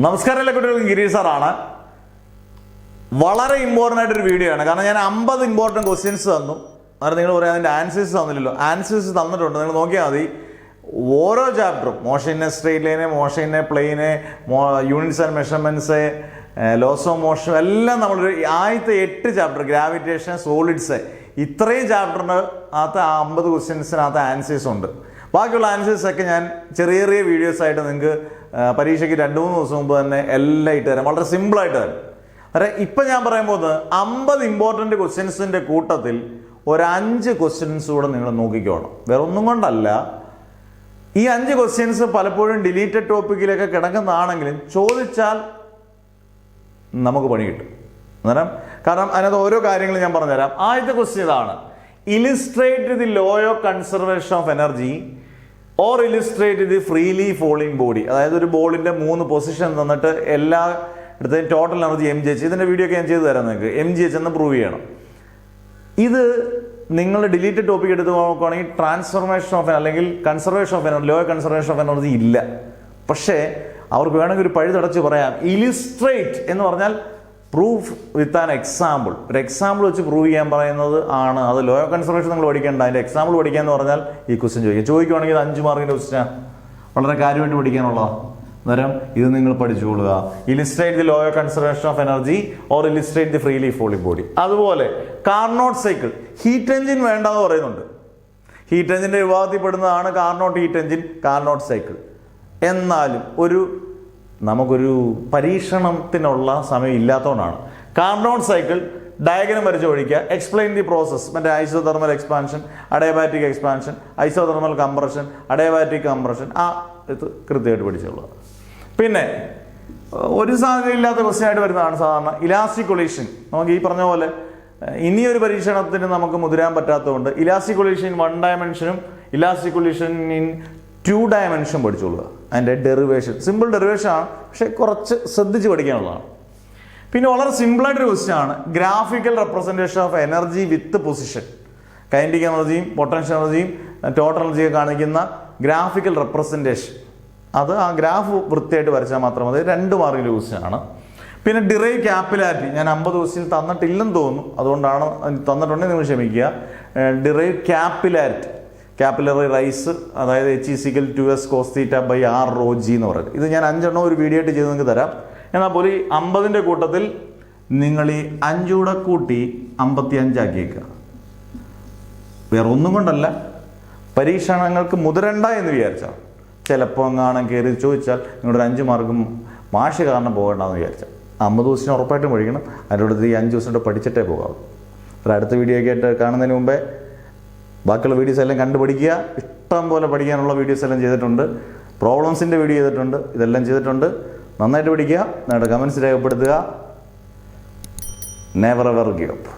നമസ്കാരം എല്ലാ കുട്ടികൾക്കും ഗിരീഷ് സാറാണ്. വളരെ ഇമ്പോർട്ടൻ്റ് ആയിട്ടൊരു വീഡിയോ ആണ്. കാരണം ഞാൻ 50 ഇമ്പോർട്ടൻറ്റ് ക്വസ്റ്റ്യൻസ് തന്നു. അന്നേരം നിങ്ങൾ പറയാം അതിൻ്റെ ആൻസേഴ്സ് തന്നില്ലല്ലോ. ആൻസേഴ്സ് തന്നിട്ടുണ്ട്, നിങ്ങൾ നോക്കിയാൽ മതി. ഓരോ ചാപ്റ്ററും motion in a straight line, motion in a plane, units and measurements, laws of motion എല്ലാം നമ്മളൊരു ആദ്യത്തെ 8 ചാപ്റ്റർ, ഗ്രാവിറ്റേഷൻ, സോളിഡ്സ്, ഇത്രയും ചാപ്റ്ററിന് അകത്ത് 50 ക്വസ്റ്റ്യൻസിനകത്ത് ആൻസേഴ്സ് ഉണ്ട്. ബാക്കിയുള്ള ആൻസേഴ്സൊക്കെ ഞാൻ ചെറിയ ചെറിയ വീഡിയോസായിട്ട് നിങ്ങൾക്ക് പരീക്ഷയ്ക്ക് 2-3 ദിവസം മുമ്പ് തന്നെ എല്ലാം ഇട്ട് തരാം. വളരെ സിമ്പിളായിട്ട് തരാം. അതായത് ഇപ്പം ഞാൻ പറയാൻ പോകുന്നത് 50 ഇമ്പോർട്ടൻറ്റ് ക്വസ്റ്റ്യൻസിൻ്റെ കൂട്ടത്തിൽ ഒരു 5 ക്വസ്റ്റ്യൻസ് കൂടെ നിങ്ങൾ നോക്കിക്കോണം. വേറെ ഒന്നും കൊണ്ടല്ല, ഈ 5 ക്വസ്റ്റ്യൻസ് പലപ്പോഴും ഡിലീറ്റഡ് ടോപ്പിക്കിലൊക്കെ കിടക്കുന്നതാണെങ്കിലും ചോദിച്ചാൽ നമുക്ക് പണി കിട്ടും. അന്നേരം കാരണം അതിനകത്ത് ഓരോ കാര്യങ്ങളും ഞാൻ പറഞ്ഞുതരാം. ആദ്യത്തെ ക്വസ്റ്റ്യൻ ഇതാണ്: illustrate the law of conservation of energy or illustrate the freely falling body. അതായത് ഒരു ബോളിൻ്റെ 3 പൊസിഷൻ തന്നിട്ട് എല്ലാ ഇടത്തേയും ടോട്ടൽ എനർജി mgh, ഇതിൻ്റെ വീഡിയോ ഒക്കെ ഞാൻ ചെയ്തു തരാം നിങ്ങൾക്ക്. mgh എന്ന് പ്രൂവ് ചെയ്യണം. ഇത് നിങ്ങൾ ഡിലീറ്റഡ് ടോപ്പിക് എടുത്ത് നോക്കുകയാണെങ്കിൽ ട്രാൻസ്ഫോർമേഷൻ ഓഫ് അല്ലെങ്കിൽ conservation of energy, law conservation of energy ഇല്ല. പക്ഷേ അവർക്ക് വേണമെങ്കിൽ ഒരു പഴുതടച്ച് പറയാം, ഇലിസ്ട്രേറ്റ് എന്ന് പറഞ്ഞാൽ പ്രൂഫ് വിത്ത് ആൻ എക്സാമ്പിൾ. ഒരു എക്സാമ്പിൾ വെച്ച് പ്രൂവ് ചെയ്യാൻ പറയുന്നത് ആണ്. അത് ലോ കൺസർവേഷൻ നിങ്ങൾ പഠിക്കേണ്ട, അതിൻ്റെ എക്സാമ്പിൾ പഠിക്കാന്ന് പറഞ്ഞാൽ ഈ ക്വസ്റ്റ്യൻ ചോദിക്കുകയാണെങ്കിൽ 5 മാർക്കിൻ്റെ ക്വസ്റ്റ്യൻ വളരെ കാര്യമായിട്ട് പഠിക്കാനുള്ളതാണ്. അന്നേരം ഇത് നിങ്ങൾ പഠിച്ചുകൊള്ളുക. Illustrate the law of conservation of energy or illustrate the freely falling body. അതുപോലെ കാർനോട്ട് സൈക്കിൾ, ഹീറ്റ് എഞ്ചിൻ വേണ്ടെന്ന് പറയുന്നുണ്ട്. ഹീറ്റ് എഞ്ചിൻ്റെ വിഭാഗത്തിൽ പെടുന്നതാണ് Carnot heat engine, Carnot cycle. എന്നാലും നമുക്കൊരു പരീക്ഷണത്തിനുള്ള സമയം ഇല്ലാത്തതുകൊണ്ടാണ് കാർനോട്ട് സൈക്കിൾ ഡയഗ്രം വരച്ച് ഒഴിക്കുക. എക്സ്പ്ലെയിൻ ദി പ്രോസസ്, മറ്റേ isothermal expansion, adiabatic expansion, isothermal compression, adiabatic compression, ഇത് കൃത്യമായിട്ട് പഠിച്ചുള്ളത്. പിന്നെ ഒരു സാധ്യതയില്ലാത്ത ക്വസ്റ്റ്യൻ ആയിട്ട് വരുന്നതാണ് സാധാരണ ഇലാസ്റ്റിക് കൊളീഷൻ. നമുക്ക് ഈ പറഞ്ഞ പോലെ ഇനിയൊരു പരീക്ഷണത്തിന് നമുക്ക് മുതിരാൻ പറ്റാത്തതുകൊണ്ട് ഇലാസ്റ്റിക് കൊളീഷൻ 1 ഡയമെൻഷനും ഇലാസ്റ്റിക് കൊളീഷൻ ഇൻ 2 ഡയമെൻഷൻ പഠിച്ചോളുക. അതിൻ്റെ ഡെറിവേഷൻ സിമ്പിൾ ഡെറിവേഷൻ ആണ്, പക്ഷെ കുറച്ച് ശ്രദ്ധിച്ച് പഠിക്കാനുള്ളതാണ്. പിന്നെ വളരെ സിമ്പിളായിട്ടൊരു ക്വസ്റ്റ്യൻ ആണ് graphical representation of energy with position. Kinetic എനർജിയും പൊട്ടൻഷ്യൽ എനർജിയും ടോട്ടൽ എനർജിയും കാണിക്കുന്ന ഗ്രാഫിക്കൽ റെപ്രസെൻറ്റേഷൻ. അത് ആ ഗ്രാഫ് വൃത്തിയായിട്ട് വരച്ചാൽ മാത്രം മതി. 2 മാർക്കിൻ്റെ ക്വസ്റ്റ്യൻ ആണ്. പിന്നെ ഡിറൈവ് ക്യാപ്പിലാരിറ്റി ഞാൻ 50 ക്വസ്റ്റ്യൻ തന്നിട്ടില്ലെന്ന് തോന്നുന്നു, അതുകൊണ്ടാണ് തന്നിട്ടുണ്ടെങ്കിൽ നിങ്ങൾ ക്ഷമിക്കുക. ഡിറൈവ് ക്യാപ്പിലാരിറ്റി, ക്യാപ്പിലറി റൈസ്, അതായത് H=2s cos θ by r rho g എന്ന് പറയുന്നത്. ഇത് ഞാൻ 5 എണ്ണം ഒരു വീഡിയോ ആയിട്ട് ചെയ്ത് നിങ്ങൾക്ക് തരാം. എന്നാൽ പോലും ഈ 50ൻ്റെ കൂട്ടത്തിൽ നിങ്ങൾ ഈ 5 കൂടെ കൂട്ടി 55 ആക്കിയേക്കുക. വേറെ ഒന്നും കൊണ്ടല്ല, പരീക്ഷണങ്ങൾക്ക് മുതിരണ്ട എന്ന് വിചാരിച്ചാൽ, ചിലപ്പോൾ എങ്ങാനും കയറി ചോദിച്ചാൽ നിങ്ങളുടെ 5 മാർക്കും മാഷ് കാരണം പോകണ്ടെന്ന് വിചാരിച്ചാൽ 50 ദിവസം ഉറപ്പായിട്ടും പഠിക്കണം. അതിൻ്റെ കൂടെ ഈ 5 ദിവസം കൊണ്ട് പഠിച്ചിട്ടേ പോകാവൂ. അടുത്ത വീഡിയോ ഒക്കെ ആയിട്ട് കാണുന്നതിന് മുമ്പേ ബാക്കിയുള്ള വീഡിയോസ് എല്ലാം കണ്ടുപഠിക്കുക. ഇഷ്ടം പോലെ പഠിക്കാനുള്ള വീഡിയോസ് എല്ലാം ചെയ്തിട്ടുണ്ട്. പ്രോബ്ലംസിൻ്റെ വീഡിയോ ചെയ്തിട്ടുണ്ട്. ഇതെല്ലാം ചെയ്തിട്ടുണ്ട്. നന്നായിട്ട് പഠിക്കുക. നിങ്ങളുടെ കമൻസ് രേഖപ്പെടുത്തുക. Never ever give up.